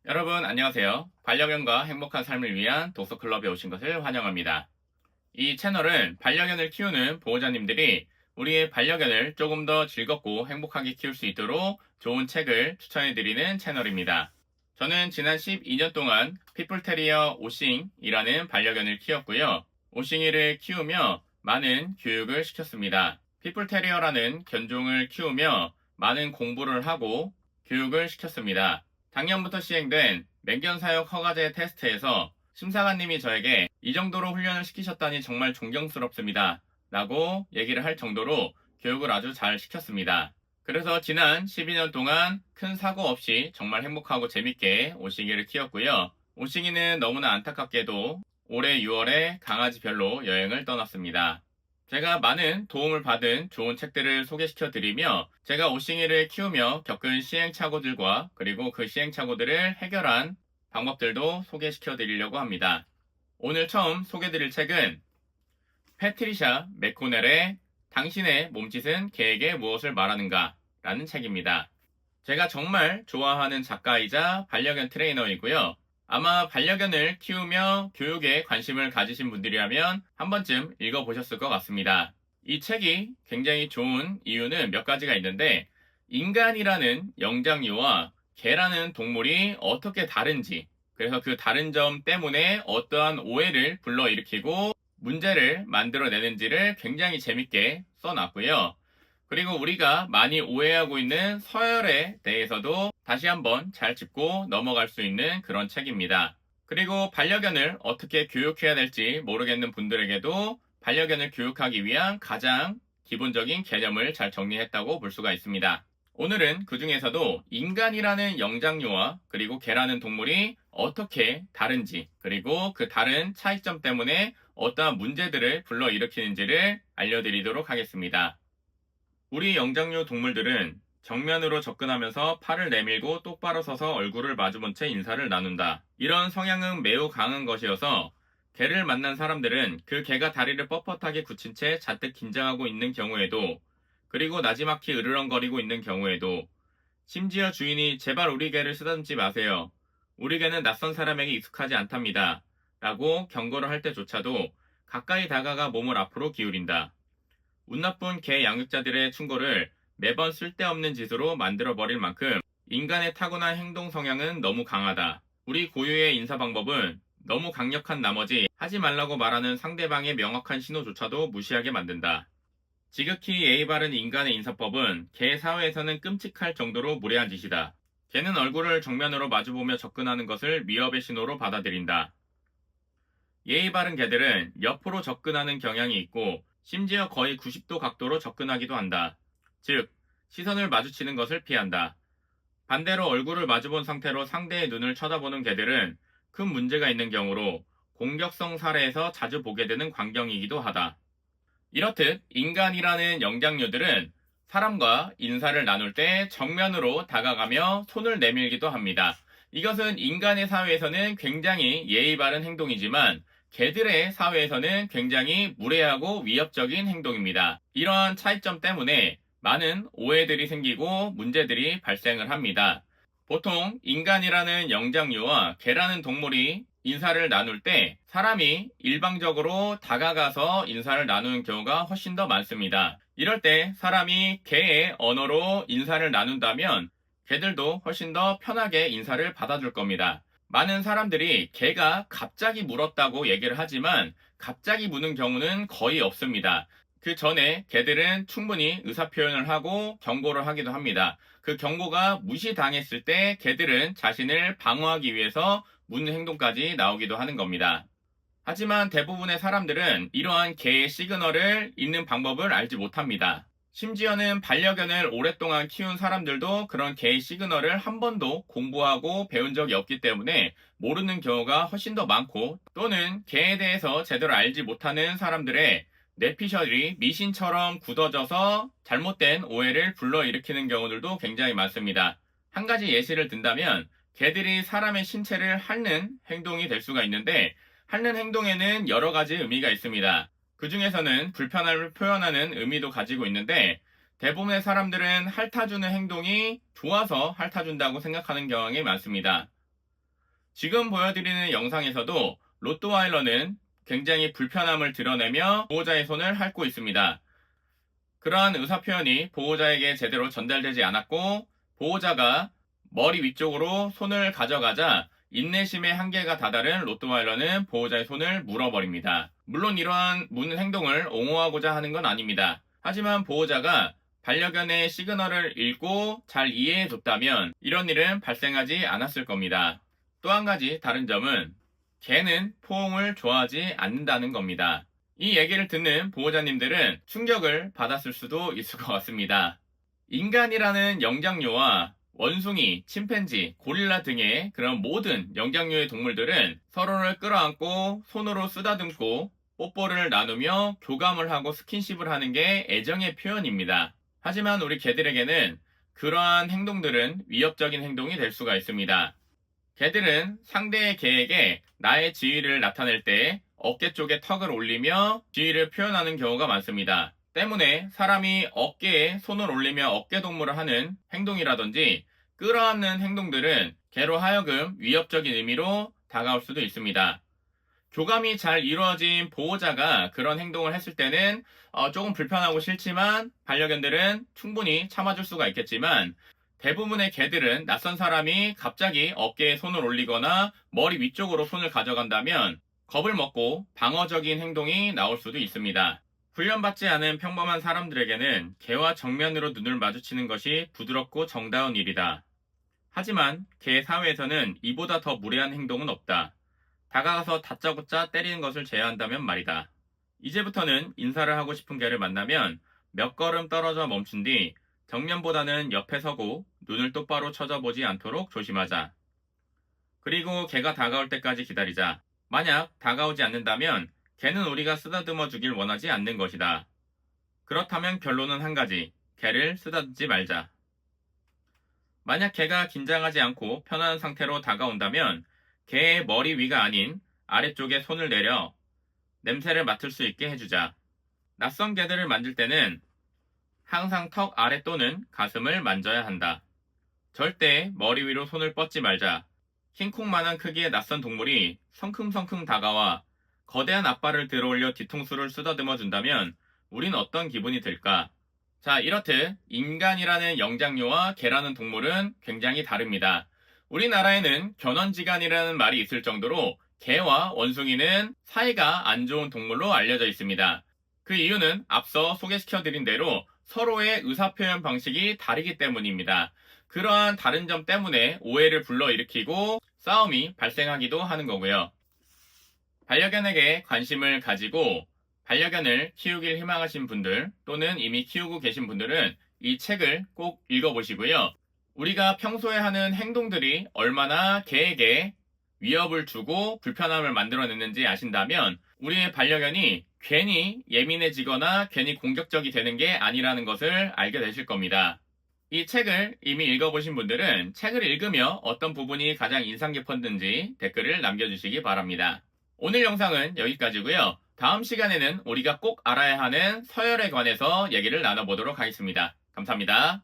여러분 안녕하세요. 반려견과 행복한 삶을 위한 독서클럽에 오신 것을 환영합니다. 이 채널은 반려견을 키우는 보호자님들이 우리의 반려견을 조금 더 즐겁고 행복하게 키울 수 있도록 좋은 책을 추천해드리는 채널입니다. 저는 지난 12년 동안 피플테리어 오싱이라는 반려견을 키웠고요. 오싱이를 키우며 많은 교육을 시켰습니다. 피플테리어라는 견종을 키우며 많은 공부를 하고 교육을 시켰습니다. 작년부터 시행된 맹견 사육 허가제 테스트에서 심사관님이 저에게 이 정도로 훈련을 시키셨다니 정말 존경스럽습니다. 라고 얘기를 할 정도로 교육을 아주 잘 시켰습니다. 그래서 지난 12년 동안 큰 사고 없이 정말 행복하고 재밌게 오싱이를 키웠고요. 오싱이는 너무나 안타깝게도 올해 6월에 강아지별로 여행을 떠났습니다. 제가 많은 도움을 받은 좋은 책들을 소개시켜 드리며 제가 오싱이를 키우며 겪은 시행착오들과 그리고 그 시행착오들을 해결한 방법들도 소개시켜 드리려고 합니다. 오늘 처음 소개해 드릴 책은 패트리샤 맥코넬의 당신의 몸짓은 개에게 무엇을 말하는가 라는 책입니다. 제가 정말 좋아하는 작가이자 반려견 트레이너이고요. 아마 반려견을 키우며 교육에 관심을 가지신 분들이라면 한 번쯤 읽어보셨을 것 같습니다. 이 책이 굉장히 좋은 이유는 몇 가지가 있는데 인간이라는 영장류와 개라는 동물이 어떻게 다른지, 그래서 그 다른 점 때문에 어떠한 오해를 불러일으키고 문제를 만들어내는지를 굉장히 재밌게 써놨고요. 그리고 우리가 많이 오해하고 있는 서열에 대해서도 다시 한번 잘 짚고 넘어갈 수 있는 그런 책입니다. 그리고 반려견을 어떻게 교육해야 될지 모르겠는 분들에게도 반려견을 교육하기 위한 가장 기본적인 개념을 잘 정리했다고 볼 수가 있습니다. 오늘은 그 중에서도 인간이라는 영장류와 그리고 개라는 동물이 어떻게 다른지, 그리고 그 다른 차이점 때문에 어떠한 문제들을 불러일으키는지를 알려드리도록 하겠습니다. 우리 영장류 동물들은 정면으로 접근하면서 팔을 내밀고 똑바로 서서 얼굴을 마주본 채 인사를 나눈다. 이런 성향은 매우 강한 것이어서 개를 만난 사람들은 그 개가 다리를 뻣뻣하게 굳힌 채 잔뜩 긴장하고 있는 경우에도, 그리고 나지막히 으르렁거리고 있는 경우에도, 심지어 주인이 제발 우리 개를 쓰다듬지 마세요. 우리 개는 낯선 사람에게 익숙하지 않답니다. 라고 경고를 할 때조차도 가까이 다가가 몸을 앞으로 기울인다. 운 나쁜 개 양육자들의 충고를 매번 쓸데없는 짓으로 만들어버릴 만큼 인간의 타고난 행동 성향은 너무 강하다. 우리 고유의 인사 방법은 너무 강력한 나머지 하지 말라고 말하는 상대방의 명확한 신호조차도 무시하게 만든다. 지극히 예의 바른 인간의 인사법은 개 사회에서는 끔찍할 정도로 무례한 짓이다. 개는 얼굴을 정면으로 마주보며 접근하는 것을 위협의 신호로 받아들인다. 예의 바른 개들은 옆으로 접근하는 경향이 있고 심지어 거의 90도 각도로 접근하기도 한다. 즉, 시선을 마주치는 것을 피한다. 반대로 얼굴을 마주본 상태로 상대의 눈을 쳐다보는 개들은 큰 문제가 있는 경우로 공격성 사례에서 자주 보게 되는 광경이기도 하다. 이렇듯 인간이라는 영장류들은 사람과 인사를 나눌 때 정면으로 다가가며 손을 내밀기도 합니다. 이것은 인간의 사회에서는 굉장히 예의 바른 행동이지만 개들의 사회에서는 굉장히 무례하고 위협적인 행동입니다. 이러한 차이점 때문에 많은 오해들이 생기고 문제들이 발생을 합니다. 보통 인간이라는 영장류와 개라는 동물이 인사를 나눌 때 사람이 일방적으로 다가가서 인사를 나누는 경우가 훨씬 더 많습니다. 이럴 때 사람이 개의 언어로 인사를 나눈다면 개들도 훨씬 더 편하게 인사를 받아줄 겁니다. 많은 사람들이 개가 갑자기 물었다고 얘기를 하지만 갑자기 무는 경우는 거의 없습니다. 그 전에 개들은 충분히 의사표현을 하고 경고를 하기도 합니다. 그 경고가 무시당했을 때 개들은 자신을 방어하기 위해서 무는 행동까지 나오기도 하는 겁니다. 하지만 대부분의 사람들은 이러한 개의 시그널을 읽는 방법을 알지 못합니다. 심지어는 반려견을 오랫동안 키운 사람들도 그런 개의 시그널을 한 번도 공부하고 배운 적이 없기 때문에 모르는 경우가 훨씬 더 많고, 또는 개에 대해서 제대로 알지 못하는 사람들의 뇌피셜이 미신처럼 굳어져서 잘못된 오해를 불러일으키는 경우들도 굉장히 많습니다. 한 가지 예시를 든다면 개들이 사람의 신체를 핥는 행동이 될 수가 있는데, 핥는 행동에는 여러 가지 의미가 있습니다. 그 중에서는 불편함을 표현하는 의미도 가지고 있는데, 대부분의 사람들은 핥아주는 행동이 좋아서 핥아준다고 생각하는 경향이 많습니다. 지금 보여드리는 영상에서도 로트와일러는 굉장히 불편함을 드러내며 보호자의 손을 핥고 있습니다. 그러한 의사표현이 보호자에게 제대로 전달되지 않았고 보호자가 머리 위쪽으로 손을 가져가자 인내심의 한계가 다다른 로트와일러는 보호자의 손을 물어버립니다. 물론 이러한 무는 행동을 옹호하고자 하는 건 아닙니다. 하지만 보호자가 반려견의 시그널을 읽고 잘 이해해줬다면 이런 일은 발생하지 않았을 겁니다. 또 한 가지 다른 점은 개는 포옹을 좋아하지 않는다는 겁니다. 이 얘기를 듣는 보호자님들은 충격을 받았을 수도 있을 것 같습니다. 인간이라는 영장류와 원숭이, 침팬지, 고릴라 등의 그런 모든 영장류의 동물들은 서로를 끌어안고 손으로 쓰다듬고 뽀뽀를 나누며 교감을 하고 스킨십을 하는 게 애정의 표현입니다. 하지만 우리 개들에게는 그러한 행동들은 위협적인 행동이 될 수가 있습니다. 개들은 상대의 개에게 나의 지위를 나타낼 때 어깨 쪽에 턱을 올리며 지위를 표현하는 경우가 많습니다. 때문에 사람이 어깨에 손을 올리며 어깨 동무를 하는 행동이라든지 끌어안는 행동들은 개로 하여금 위협적인 의미로 다가올 수도 있습니다. 교감이 잘 이루어진 보호자가 그런 행동을 했을 때는 조금 불편하고 싫지만 반려견들은 충분히 참아줄 수가 있겠지만 대부분의 개들은 낯선 사람이 갑자기 어깨에 손을 올리거나 머리 위쪽으로 손을 가져간다면 겁을 먹고 방어적인 행동이 나올 수도 있습니다. 훈련받지 않은 평범한 사람들에게는 개와 정면으로 눈을 마주치는 것이 부드럽고 정다운 일이다. 하지만 개 사회에서는 이보다 더 무례한 행동은 없다. 다가가서 다짜고짜 때리는 것을 제외한다면 말이다. 이제부터는 인사를 하고 싶은 개를 만나면 몇 걸음 떨어져 멈춘 뒤 정면보다는 옆에 서고 눈을 똑바로 쳐다보지 않도록 조심하자. 그리고 개가 다가올 때까지 기다리자. 만약 다가오지 않는다면 개는 우리가 쓰다듬어 주길 원하지 않는 것이다. 그렇다면 결론은 한 가지. 개를 쓰다듬지 말자. 만약 개가 긴장하지 않고 편안한 상태로 다가온다면 개의 머리 위가 아닌 아래쪽에 손을 내려 냄새를 맡을 수 있게 해주자. 낯선 개들을 만질 때는 항상 턱 아래 또는 가슴을 만져야 한다. 절대 머리 위로 손을 뻗지 말자. 킹콩만한 크기의 낯선 동물이 성큼성큼 다가와 거대한 앞발을 들어올려 뒤통수를 쓰다듬어 준다면 우린 어떤 기분이 들까? 자, 이렇듯 인간이라는 영장류와 개라는 동물은 굉장히 다릅니다. 우리나라에는 견원지간이라는 말이 있을 정도로 개와 원숭이는 사이가 안 좋은 동물로 알려져 있습니다. 그 이유는 앞서 소개시켜드린 대로 서로의 의사표현 방식이 다르기 때문입니다. 그러한 다른 점 때문에 오해를 불러일으키고 싸움이 발생하기도 하는 거고요. 반려견에게 관심을 가지고 반려견을 키우길 희망하신 분들 또는 이미 키우고 계신 분들은 이 책을 꼭 읽어보시고요. 우리가 평소에 하는 행동들이 얼마나 개에게 위협을 주고 불편함을 만들어냈는지 아신다면 우리의 반려견이 괜히 예민해지거나 괜히 공격적이 되는 게 아니라는 것을 알게 되실 겁니다. 이 책을 이미 읽어보신 분들은 책을 읽으며 어떤 부분이 가장 인상 깊었는지 댓글을 남겨주시기 바랍니다. 오늘 영상은 여기까지고요. 다음 시간에는 우리가 꼭 알아야 하는 서열에 관해서 얘기를 나눠보도록 하겠습니다. 감사합니다.